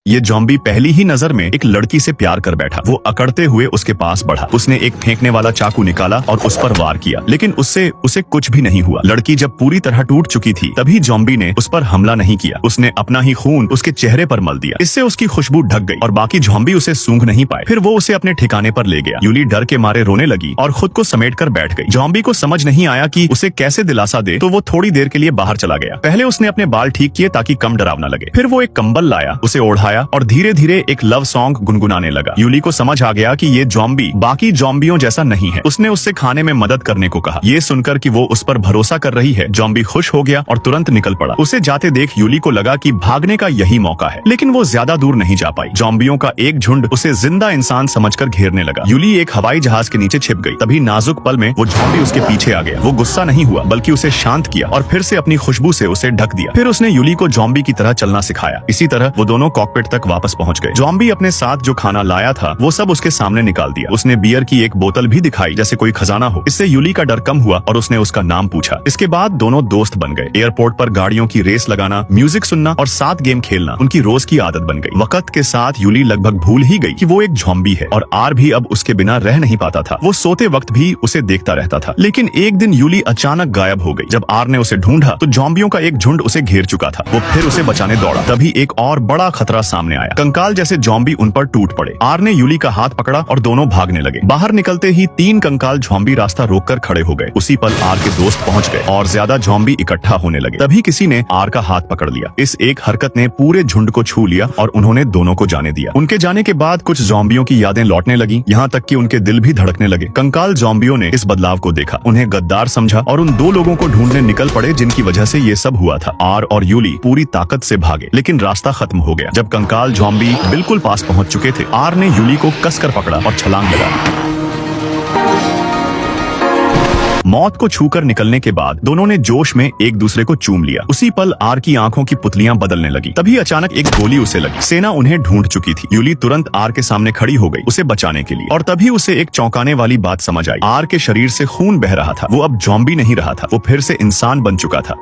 ये जॉम्बी पहली ही नजर में एक लड़की से प्यार कर बैठा। वो अकड़ते हुए उसके पास बढ़ा। उसने एक फेंकने वाला चाकू निकाला और उस पर वार किया, लेकिन उससे उसे कुछ भी नहीं हुआ। लड़की जब पूरी तरह टूट चुकी थी तभी जॉम्बी ने उस पर हमला नहीं किया। उसने अपना ही खून उसके चेहरे पर मल दिया। इससे उसकी खुशबू ढक गई और बाकी जॉम्बी उसे सूंघ नहीं पाए। फिर वो उसे अपने ठिकाने पर ले गया। यूली डर के मारे रोने लगी और खुद को समेट कर बैठ गई। जॉम्बी को समझ नहीं आया कि उसे कैसे दिलासा दे, तो वो थोड़ी देर के लिए बाहर चला गया। पहले उसने अपने बाल ठीक किए ताकि कम डरावना लगे। फिर वो एक कंबल लाया, उसे ओढ़ाया और धीरे धीरे एक लव सॉन्ग गुनगुनाने लगा। यूली को समझ आ गया कि ये जॉम्बी बाकी जॉम्बियों जैसा नहीं है। उसने उससे खाने में मदद करने को कहा। ये सुनकर कि वो उस पर भरोसा कर रही है, जॉम्बी खुश हो गया और तुरंत निकल पड़ा। उसे जाते देख यूली को लगा कि भागने का यही मौका है, लेकिन वो ज्यादा दूर नहीं जा पाई। जॉम्बियों का एक झुंड उसे जिंदा इंसान समझकर घेरने लगा। यूली एक हवाई जहाज के नीचे छिप गई। तभी नाजुक पल में वो जॉम्बी उसके पीछे आ गया। वो गुस्सा नहीं हुआ बल्कि उसे शांत किया और फिर से अपनी खुशबू से उसे ढक दिया। फिर उसने यूली को जॉम्बी की तरह चलना सिखाया। इसी तरह वो दोनों कॉकपिट तक वापस पहुंच गए। जॉम्बी अपने साथ जो खाना लाया था वो सब उसके सामने निकाल दिया। उसने बियर की एक बोतल भी दिखाई जैसे कोई खजाना हो। इससे यूली का डर कम हुआ और उसने उसका नाम पूछा। इसके बाद दोनों दोस्त बन गए। एयरपोर्ट पर गाड़ियों की रेस लगाना, म्यूजिक सुनना और साथ गेम खेलना उनकी रोज की आदत बन गई। वक्त के साथ यूली लगभग भूल ही गई कि वो एक जॉम्बी है और आर भी अब उसके बिना रह नहीं पाता था। वो सोते वक्त भी उसे देखता रहता था। लेकिन एक दिन यूली अचानक गायब हो गई। जब आर ने उसे ढूंढा तो जॉम्बियों का एक झुंड उसे घेर चुका था। वो फिर उसे बचाने दौड़ा। तभी एक और बड़ा खतरा सामने आया। कंकाल जैसे जॉम्बी उन पर टूट पड़े। आर ने यूली का हाथ पकड़ा और दोनों भागने लगे। बाहर निकलते ही 3 कंकाल जॉम्बी रास्ता रोककर खड़े हो गए। उसी पल आर के दोस्त पहुंच गए और ज्यादा जॉम्बी इकट्ठा होने लगे। तभी किसी ने आर का हाथ पकड़ लिया। इस एक हरकत ने पूरे झुंड को छू लिया और उन्होंने दोनों को जाने दिया। उनके जाने के बाद कुछ जॉम्बियों की यादें लौटने लगी, यहाँ तक कि उनके दिल भी धड़कने लगे। कंकाल जॉम्बियों ने इस बदलाव को देखा, उन्हें गद्दार समझा और उन 2 लोगों को ढूंढने निकल पड़े जिनकी वजह से ये सब हुआ था। आर और यूली पूरी ताकत से भागे, लेकिन रास्ता खत्म हो गया। जब कंकाल जॉम्बी बिल्कुल पास पहुंच चुके थे, आर ने यूली को कसकर पकड़ा और छलांग लगा। मौत को छूकर निकलने के बाद दोनों ने जोश में एक दूसरे को चूम लिया। उसी पल आर की आंखों की पुतलियां बदलने लगी। तभी अचानक एक गोली उसे लगी। सेना उन्हें ढूंढ चुकी थी। यूली तुरंत आर के सामने खड़ी हो गई उसे बचाने के लिए। और तभी उसे एक चौंकाने वाली बात समझ आई। आर के शरीर से खून बह रहा था। वो अब जॉम्बी नहीं रहा था, वो फिर से इंसान बन चुका था।